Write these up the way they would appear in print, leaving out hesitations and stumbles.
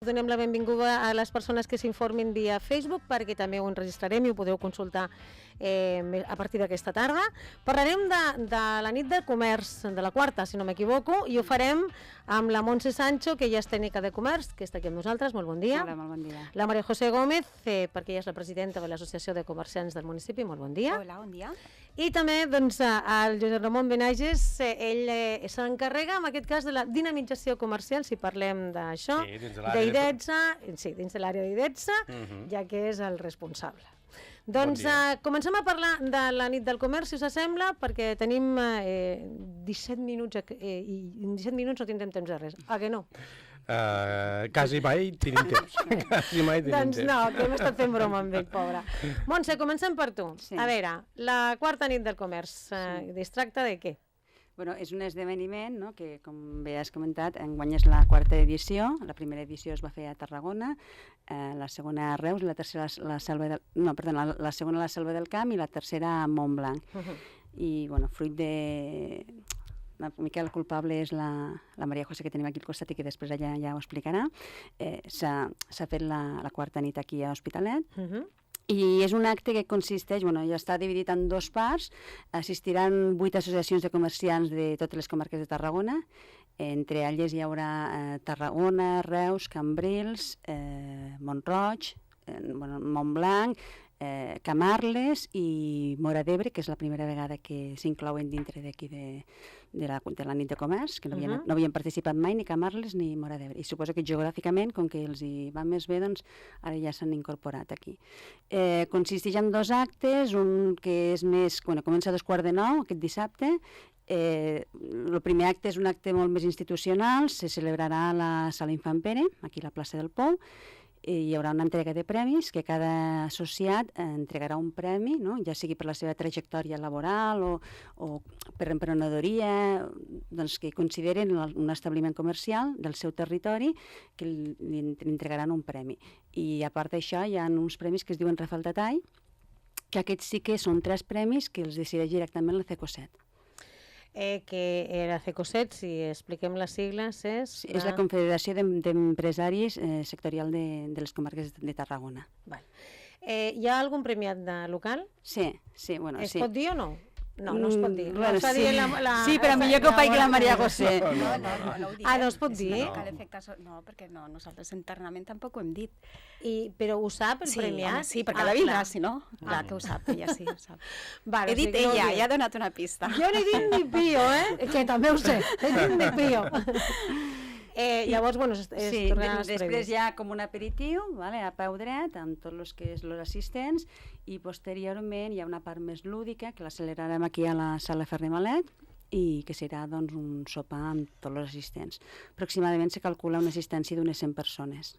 Donem la benvinguda a les persones que s'informin via Facebook, perquè també ho enregistrarem i ho podeu consultar a partir d'aquesta tarda. Parlarem de la nit de comerç, de la quarta, si no m'equivoco, i ho farem amb la Montse Sancho, que ja és tècnica de comerç, que està aquí amb nosaltres. Molt bon dia. Hola, molt bon dia. La Maria José Gómez, perquè ella és la presidenta de l'Associació de Comerciants del municipi. Molt bon dia. Hola, bon dia. I també doncs, el Josep Ramon Benages, ell s'encarrega en aquest cas de la dinamització comercial, si parlem d'això, d'IDETSA, sí, dins de l'àrea d'IDETSA, ja que és el responsable. Doncs comencem a parlar de la nit del comerç, si us sembla, perquè tenim 17 minuts i en 17 minuts no tindrem temps de res. Ah, que no? Quasi mai tenim temps. Doncs no, que hem estat fent broma amb ell, pobre. Montse, comencem per tu. Sí. A veure, la quarta nit del comerç, es tracta de què? Bueno, és un esdeveniment, no?, que, com bé has comentat, enguany és la quarta edició. La primera edició es va fer a Tarragona, la segona a Reus, la tercera la segona a la Selva del Camp i la tercera a Montblanc. I, bueno, fruit de... Una mica el culpable és la Maria José, que tenim aquí al costat i que després ella ja ho explicarà. S'ha fet la quarta nit aquí a Hospitalet. I és un acte que consisteix, bueno, ja està dividit en dues parts. Assistiran 8 associacions de comerciants de totes les comarques de Tarragona. Entre elles hi haurà Tarragona, Reus, Cambrils, Mont-roig, Montblanc, Camarles i Móra d'Ebre, que és la primera vegada que s'inclouen dintre d'aquí de la nit de comerç, que no havien participat mai ni Camarles ni Móra d'Ebre. I suposo que geogràficament, com que els hi va més bé, doncs ara ja s'han incorporat aquí. Consisteix en 2 actes, un que és més, comença a 2:15 aquest dissabte. El primer acte és un acte molt més institucional, se celebrarà a la Sala Infant Pere, aquí a la plaça del Pou. Hi haurà una entrega de premis, que cada associat entregarà un premi, no?, ja sigui per la seva trajectòria laboral o per emprenedoria, doncs que consideren un establiment comercial del seu territori, que li entregaran un premi. I a part d'això hi ha uns premis que es diuen Rafaltatall, que aquests sí que són 3 premis que els decideix directament la CECOSET. Que era CECOSET, si expliquem les sigles, és la Confederació d'Empresaris Sectorial de les Comarques de Tarragona. Hi ha algun premiat local? Sí, bueno, sí. Es pot dir o no? No, no es pot dir. Bueno, sí, però millor que ho faci la Maria José. No ho diguem. No es pot dir? No, perquè nosaltres internament tampoc ho hem dit. Però ho sap el premiat? Sí, perquè la vindrà, si no. Clar que ho sap, ella sí ho sap. He dit ella, ja ha donat una pista. Jo no he dit ni pio, que també ho sé. He dit ni pio. Llavors, bueno, després hi ha com un aperitiu, a peu dret, amb tots els assistents, i posteriorment hi ha una part més lúdica, que la celebrarem aquí a la Sala Ferrer Malet, i que serà doncs, un sopar amb tots els assistents. Aproximadament se calcula una assistència d'unes 100 persones.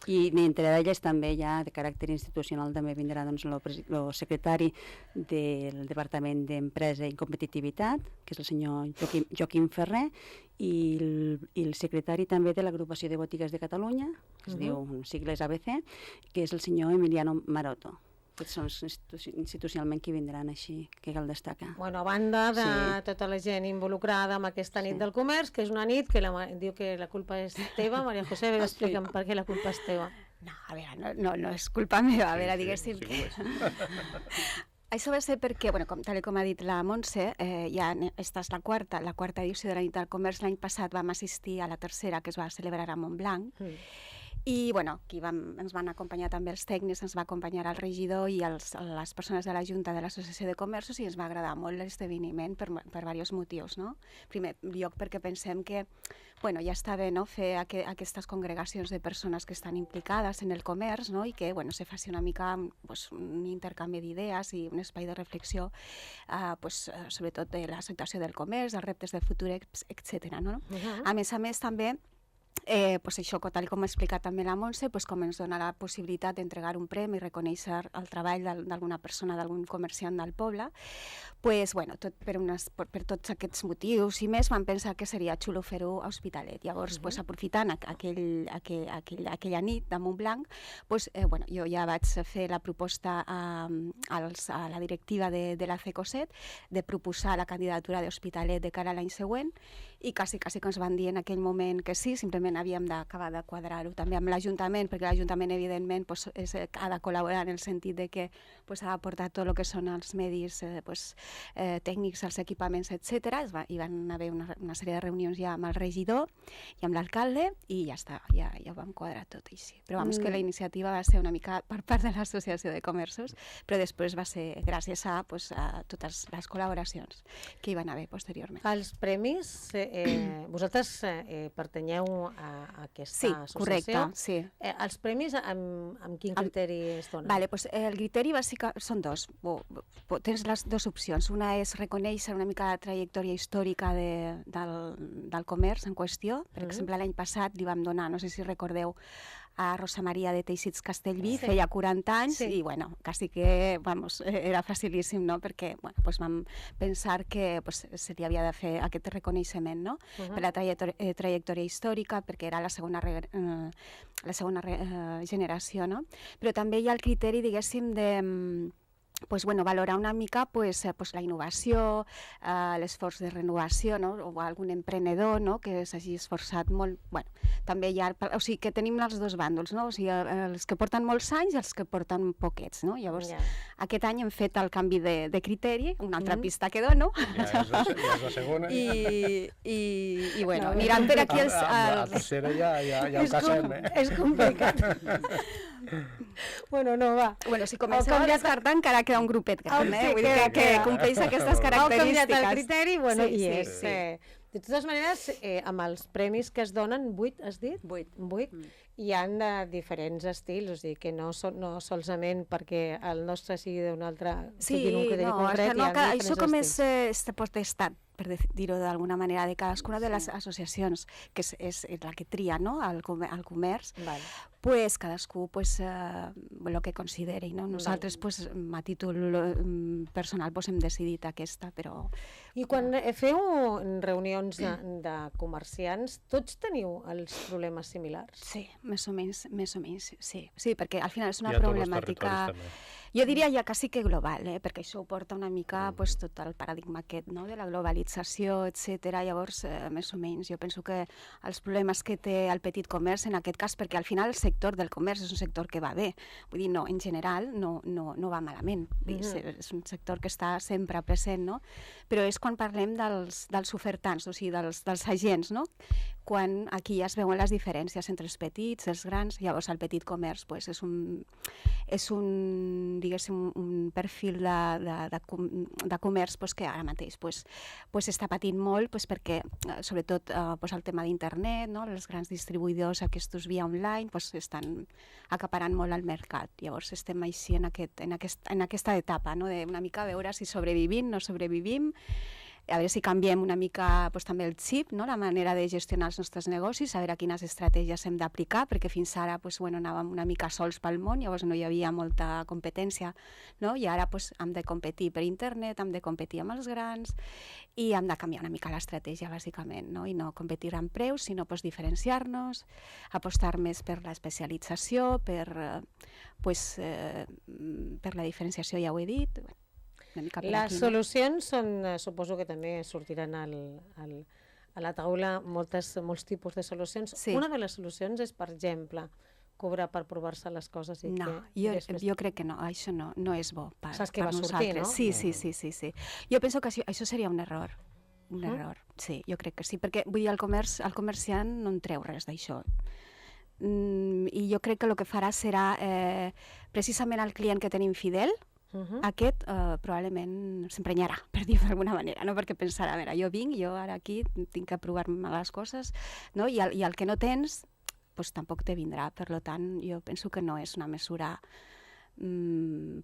I entre elles també hi ha, de caràcter institucional, també vindrà doncs, el secretari del Departament d'Empresa i Competitivitat, que és el senyor Joaquim Ferrer, i el secretari també de l'Agrupació de Botigues de Catalunya, que es diu sigles ABC, que és el senyor Emiliano Maroto. Aquests són institucionalment qui vindran així, que cal destacar. Bueno, a banda de tota la gent involucrada amb aquesta nit del comerç, que és una nit que diu que la culpa és teva, Maria José, explica'm per què la culpa és teva. No, a veure, no és culpa meva, a veure, diguéssim que... Això va ser perquè, tal com ha dit la Montse, esta és la quarta edició de la nit del comerç. L'any passat vam assistir a la tercera, que es va celebrar a Montblanc. I aquí ens van acompanyar també els tècnics, ens va acompanyar el regidor i les persones de la Junta de l'Associació de Comerços, i ens va agradar molt l'esdeveniment per diversos motius. En primer lloc, perquè pensem que ja està bé fer aquestes congregacions de persones que estan implicades en el comerç, i que se faci una mica un intercanvi d'idees i un espai de reflexió, sobretot de la situació del comerç, dels reptes de futur, etc. A més, també això, tal com ha explicat també la Montse, com ens dona la possibilitat d'entregar un premi i reconèixer el treball d'alguna persona, d'algun comerciant del poble, per tots aquests motius i més, vam pensar que seria xulo fer-ho a Hospitalet. Llavors, aprofitant aquella nit de Montblanc, jo ja vaig fer la proposta a la directiva de la CECOSET de proposar la candidatura d'Hospitalet de cara a l'any següent, i quasi que ens van dir en aquell moment que sí, simplement havíem d'acabar de quadrar-ho també amb l'Ajuntament, perquè l'Ajuntament evidentment ha de col·laborar en el sentit de que ha d'aportar tot el que són els medis tècnics, els equipaments, etc. Hi van haver una sèrie de reunions ja amb el regidor i amb l'alcalde i ja està, ja ho vam quadrar tot així. Però vamos que la iniciativa va ser una mica per part de l'Associació de Comerços, però després va ser gràcies a totes les col·laboracions que hi van haver posteriorment. Els premis, vosaltres pertanyeu a aquesta associació? Sí, correcte, sí. Els premis amb quin criteri es donen? Vale, pues el criteri bàsic són dos. Tens les dues opcions. Una és reconèixer una mica la trajectòria històrica del comerç en qüestió. Per exemple, l'any passat li vam donar, no sé si recordeu, a Rosa Maria de Teixits Castellví, feia 40 anys i, bueno, quasi que, vamos, era facilíssim, no?, perquè, bueno, pues vam pensar que se li havia de fer aquest reconeixement, no?, per la trajectòria històrica, perquè era la segona generació, no?, però també hi ha el criteri, diguéssim, de valorar una mica la innovació, l'esforç de renovació, no? O algun emprenedor, no? Que s'hagi esforçat molt. Bueno, també hi ha, o sigui que tenim els dos bàndols, no? O sigui, els que porten molts anys i els que porten poquets, no? Llavors, aquest any hem fet el canvi de criteri, una altra pista que dono. Ja és la segona. I bueno, mirant per aquí els... La tercera ja ho casem, És complicat. Bueno, no, va. Bueno, si comencem a descartar encara queda un grupet gran, vull dir que compleix aquestes característiques. Heu canviat el criteri, bueno, i és... De totes maneres, amb els premis que es donen, 8, has dit? 8. Hi ha diferents estils, o sigui, que no solament perquè el nostre sigui d'un altre... Sí, no, això com és potestat, per dir-ho d'alguna manera, de cadascuna de les associacions, que és la que tria, no?, el comerç, pues cadascú el que consideri, no? Nosaltres, a títol personal, hem decidit aquesta, però... I quan feu reunions de comerciants, tots teniu els problemes similars? Sí, més o menys, sí. Sí, perquè al final és una problemàtica... Jo diria ja quasi que global, perquè això ho porta una mica tot el paradigma aquest, no?, de la globalització, etc. Llavors, més o menys, jo penso que els problemes que té el petit comerç, en aquest cas, perquè al final el sector del comerç és un sector que va bé, vull dir, no, en general no va malament, és un sector que està sempre present, no?, però és quan parlem dels ofertants, o sigui, dels agents, no?, quan aquí ja es veuen les diferències entre els petits, els grans. Llavors el petit comerç és un diguéssim, un perfil de comerç que ara mateix està patint molt perquè, sobretot, el tema d'internet, no? Els grans distribuïdors, aquests via online, estan acaparant molt el mercat. Llavors estem així en aquesta etapa, no? D'una mica veure si sobrevivim, no sobrevivim, a veure si canviem una mica també el xip, no?, la manera de gestionar els nostres negocis, a veure quines estratègies hem d'aplicar, perquè fins ara anàvem una mica sols pel món, llavors no hi havia molta competència, no? I ara hem de competir per internet, hem de competir amb els grans i hem de canviar una mica l'estratègia, bàsicament, no? I no competir amb preus, sinó diferenciar-nos, apostar més per l'especialització, per la diferenciació, ja ho he dit. Les solucions són, suposo que també sortiran a la taula molts tipus de solucions. Una de les solucions és, per exemple, cobrar per provar-se les coses. No, jo crec que no, això no és bo per nosaltres. Saps que va sortir, no? Sí. Jo penso que això seria un error. Sí, jo crec que sí, perquè vull dir, el comerciant no en treu res d'això. I jo crec que el que farà serà precisament el client que tenim fidel, aquest probablement s'emprenyarà, per dir-ho d'alguna manera, no? Perquè pensarà, a veure, jo vinc, jo ara aquí tinc que provar-me les coses, no? I el que no tens, tampoc te vindrà. Per tant, jo penso que no és una mesura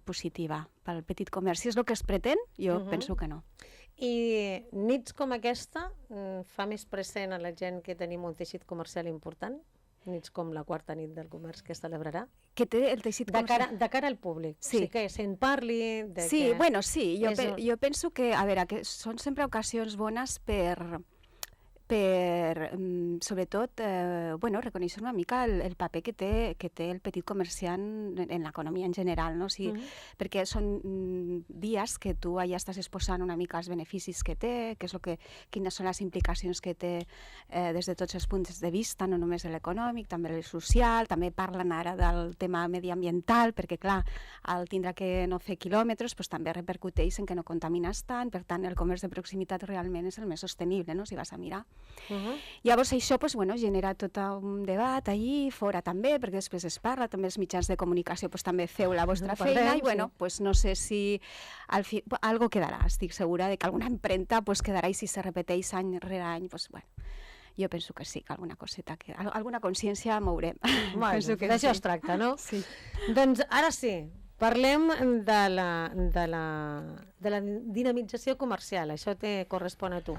positiva pel petit comerç. Si és el que es pretén, jo penso que no. I nits com aquesta fa més present a la gent que tenim un teixit comercial important? Nits com la quarta nit del comerç que es celebrarà? Que té el teixit comercial... De cara al públic. Sí. O sigui que se'n parli... Sí, bueno, sí. Jo penso que, a veure, que són sempre ocasions bones per per, sobretot, reconèixer una mica el paper que té el petit comerciant en l'economia en general, no? O sigui, perquè són dies que tu allà estàs exposant una mica els beneficis que té, quines són les implicacions que té des de tots els punts de vista, no només de l'econòmic, també el social, també parlen ara del tema mediambiental, perquè clar, al tindre que no fer quilòmetres, doncs també repercuteix en que no contamines tant, per tant el comerç de proximitat realment és el més sostenible, no? Si vas a mirar. Llavors això genera tot un debat allí, fora també, perquè després es parla, també els mitjans de comunicació també feu la vostra feina i no sé si al fi algo quedarà, estic segura de que alguna empremta quedarà i si se repeteix any rere any, jo penso que sí, que alguna coseta, alguna consciència mourem. D'això es tracta, no? Sí. Doncs ara sí, parlem de la dinamització comercial, això te correspon a tu.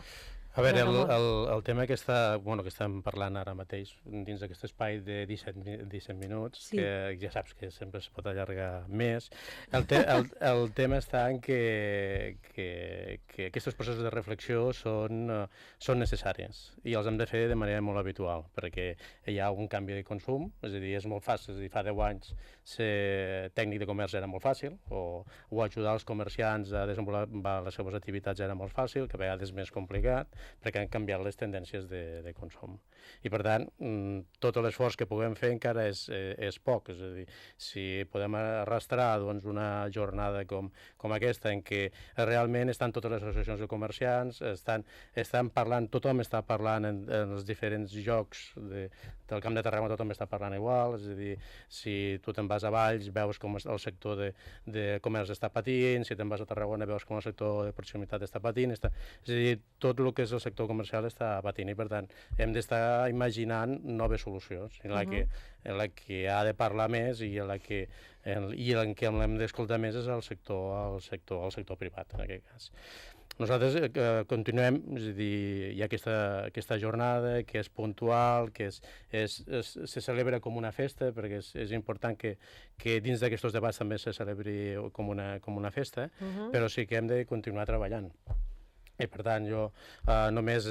A veure, el tema que estem parlant ara mateix, dins d'aquest espai de 17 minuts, sí, que ja saps que sempre es pot allargar més, el tema està en que aquests processos de reflexió són necessaris i els hem de fer de manera molt habitual, perquè hi ha un canvi de consum, és a dir, és molt fàcil, és a dir, fa 10 anys ser tècnic de comerç era molt fàcil, o ajudar els comerciants a desenvolupar les seves activitats era molt fàcil, que a vegades és més complicat, perquè han canviat les tendències de consum. I per tant, tot l'esforç que puguem fer encara és poc, és a dir, si podem arrastrar una jornada com aquesta en què realment estan totes les associacions de comerciants, estan parlant, tothom està parlant en els diferents llocs del Camp de Tarragona, tothom està parlant igual, és a dir, si tu te'n vas a Valls veus com el sector de comerç està patint, si te'n vas a Tarragona veus com el sector de proximitat està patint, és a dir, tot el que és el sector comercial està patint i per tant hem d'estar imaginant noves solucions en la que ha de parlar més i en què hem d'escoltar més és el sector privat en aquest cas. Nosaltres continuem, és a dir, hi ha aquesta jornada que és puntual, que se celebra com una festa, perquè és important que dins d'aquests debats també se celebri com una festa, però sí que hem de continuar treballant. I per tant, jo només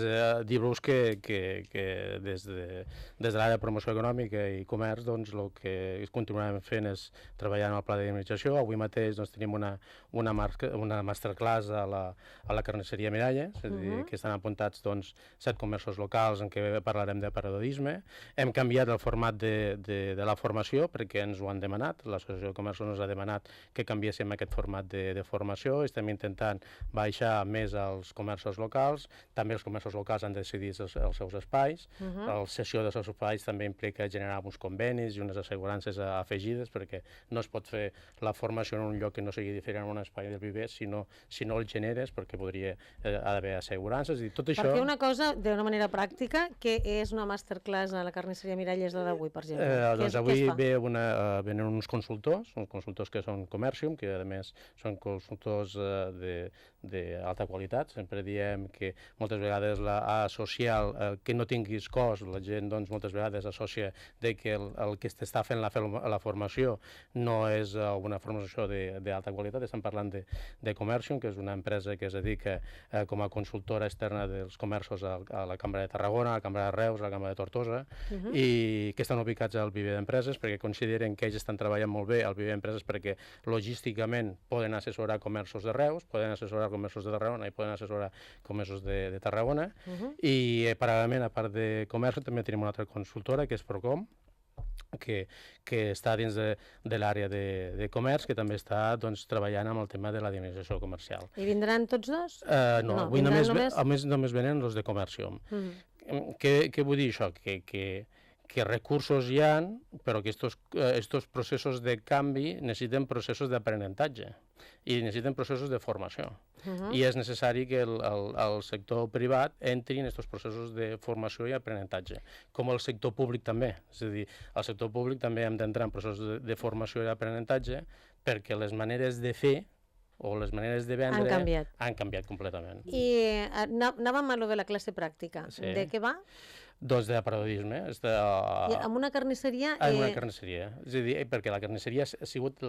dir-vos que des de l'àrea de promoció econòmica i comerç, doncs el que continuem fent és treballar en el pla de dinamització. Avui mateix tenim una masterclass a la carnisseria Miralles, és a dir, que estan apuntats 7 comerços locals en què parlarem de periodisme. Hem canviat el format de la formació perquè ens ho han demanat, l'Associació de Comerços ens ha demanat que canviéssim aquest format de formació. Estem intentant baixar més als comerços locals, també els comerços locals han decidit els seus espais, la cessió dels seus espais també implica generar uns convenis i unes assegurances afegides, perquè no es pot fer la formació en un lloc que no sigui diferent en un espai del viver si no el generes, perquè ha d'haver assegurances i tot això... Per fer una cosa d'una manera pràctica, que és una masterclass a la carnisseria Miralles d'avui, per exemple? Doncs avui venen uns consultors que són Commercium, que a més són consultors d'alta qualitat. Sempre diem que moltes vegades la social, que no tinguis cost, la gent moltes vegades associa que el que està fent la formació no és una formació d'alta qualitat. Estem parlant de Commercium, que és una empresa que es dedica com a consultora externa dels comerços a la Cambra de Tarragona, a la Cambra de Reus, a la Cambra de Tortosa, i que estan ubicats al Viver d'Empreses perquè consideren que ells estan treballant molt bé al Viver d'Empreses perquè logísticament poden assessorar comerços de Reus, poden assessorar comerços de Tarragona i poden assessorar comerços de Tarragona i paral·lelament, a part de comerç, també tenim una altra consultora que és Procom, que està dins de l'àrea de comerç, que també està treballant amb el tema de la dinamització comercial. I vindran tots dos? No, avui només venen els de Commercium. Què vull dir això? Que recursos hi ha, però que estos processos de canvi necessiten processos d'aprenentatge i necessiten processos de formació. I és necessari que el sector privat entri en aquests processos de formació i aprenentatge, com el sector públic també. És a dir, al sector públic també hem d'entrar en processos de formació i aprenentatge perquè les maneres de fer o les maneres de vendre han canviat completament. I anàvem a lo de la classe pràctica. De què va? doncs de periodisme. I amb una carnisseria... En una carnisseria. És a dir, perquè la carnisseria ha sigut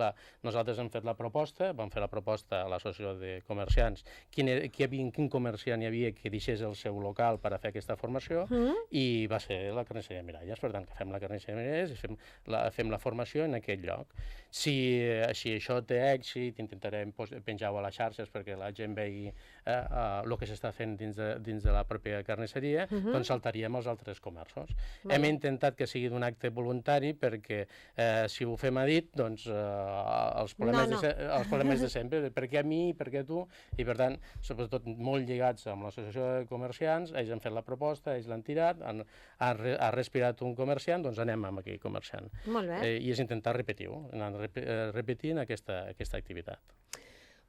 nosaltres hem fet la proposta, vam fer la proposta a l'associació de comerciants, quin comerciant hi havia que deixés el seu local per a fer aquesta formació, i va ser la carnisseria Miralles. Per tant, que fem la carnisseria Miralles i fem la formació en aquell lloc. Si això té èxit, intentarem penjar-ho a les xarxes perquè la gent vegi el que s'està fent dins de la pròpia carnisseria, doncs saltaríem els altres comerços. Hem intentat que sigui d'un acte voluntari perquè si ho fem a dit, doncs els problemes de sempre, per què a mi, per què a tu, i per tant, sobretot molt lligats amb l'associació de comerciants, ells han fet la proposta, ells l'han tirat, ha respirat un comerciant, doncs anem amb aquell comerciant. Molt bé. I és intentar repetir-ho, anar repetint aquesta activitat.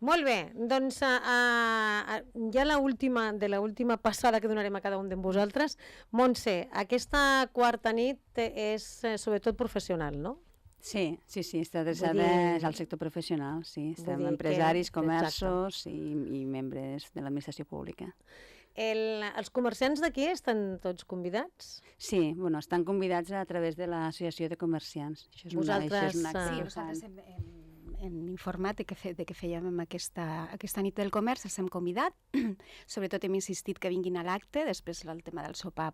Molt bé, doncs ja de l'última passada que donarem a cada un de vosaltres. Montse, aquesta quarta nit és sobretot professional, no? Sí, està adreçada al sector professional, sí. Estem empresaris, comerços i membres de l'administració pública. Els comerciants d'aquí estan tots convidats? Sí, estan convidats a través de l'associació de comerciants. Vosaltres... Sí, nosaltres hem informat de que fèiem aquesta nit del comerç, els hem convidat, sobretot hem insistit que vinguin a l'acte, després el tema del sopar,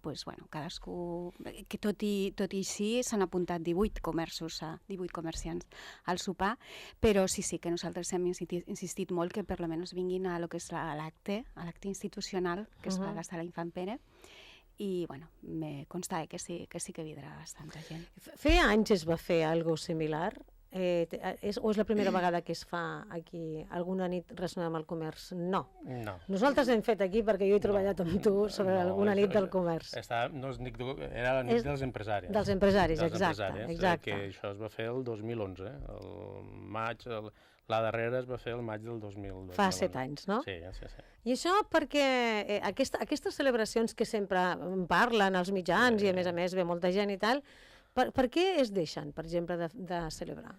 cadascú, que tot i així s'han apuntat 18 comerciants al sopar, però sí que nosaltres hem insistit molt que per almenys vinguin a lo que és l'acte institucional, que es fa a la sala Infant Pere, i me consta que sí que vindrà bastanta gent. Feia anys es va fer alguna cosa similar? O és la primera vegada que es fa aquí alguna nit relacionada amb el comerç? No. Nosaltres hem fet aquí, perquè jo he treballat amb tu sobre alguna nit del comerç. Era la nit dels empresaris. Dels empresaris, exacte. Que això es va fer el 2011, el maig, la darrera es va fer el maig del 2012. Fa 7 anys, no? Sí. I això perquè aquestes celebracions que sempre parlen als mitjans i a més ve molta gent i tal, per què es deixen, per exemple, de celebrar?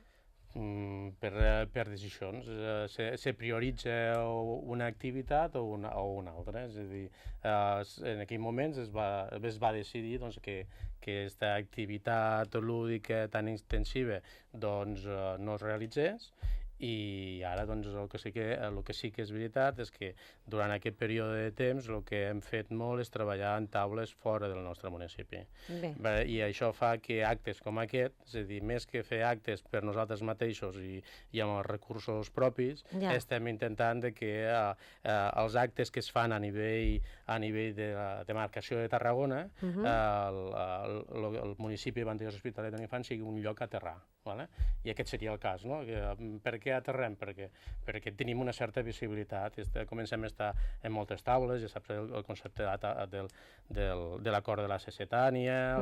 Per decisions. Se prioritza una activitat o una altra. És a dir, en aquell moment es va decidir que aquesta activitat lúdica tan intensiva no es realitzés, i ara el que sí que és veritat és que durant aquest període de temps el que hem fet molt és treballar en taules fora del nostre municipi. I això fa que actes com aquest, és a dir, més que fer actes per nosaltres mateixos i amb els recursos propis, estem intentant que els actes que es fan a nivell de la demarcació de Tarragona, el municipi de Vandellòs Hospitalet de l'Infant sigui un lloc a aterrar. I aquest seria el cas, no? Per què aterrem? Perquè tenim una certa visibilitat. Comencem a estar en moltes taules, ja saps el concepte de l'acord de la Cecetània,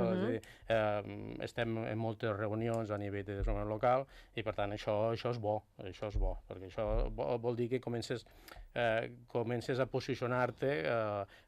estem en moltes reunions a nivell de desenvolupament local, i per tant això és bo, perquè això vol dir que comences a posicionar-te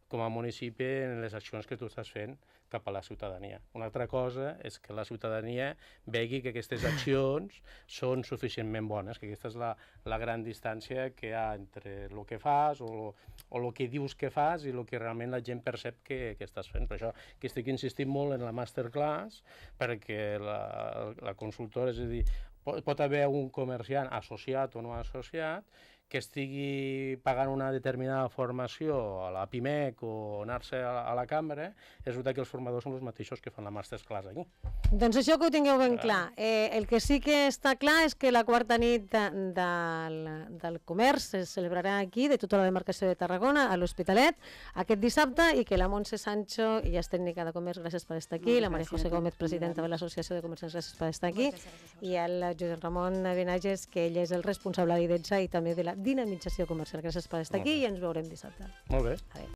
com a municipi en les accions que tu estàs fent cap a la ciutadania. Una altra cosa és que la ciutadania vegi que aquestes accions són suficientment bones, que aquesta és la gran distància que hi ha entre el que fas o el que dius que fas i el que realment la gent percep que estàs fent. Per això que estic insistint molt en la masterclass, perquè la consultora, és a dir, pot haver un comerciant associat o no associat que estigui pagant una determinada formació a la PIMEC o anar-se a la cambra, resulta que els formadors són els mateixos que fan la masterclass aquí. Doncs això que ho tingueu ben clar. El que sí que està clar és que la quarta nit del comerç es celebrarà aquí, de tota la demarcació de Tarragona, a l'Hospitalet, aquest dissabte, i que la Montse Sancho, ella és tècnica de comerç, gràcies per estar aquí, la Maria José Gómez, presidenta de l'Associació de Comerciants, gràcies per estar aquí, i el Josep Ramon Benages, que ell és el responsable d'IDETSA i també de la dinamització comercial. Gràcies per estar aquí i ens veurem dissabte. Molt bé.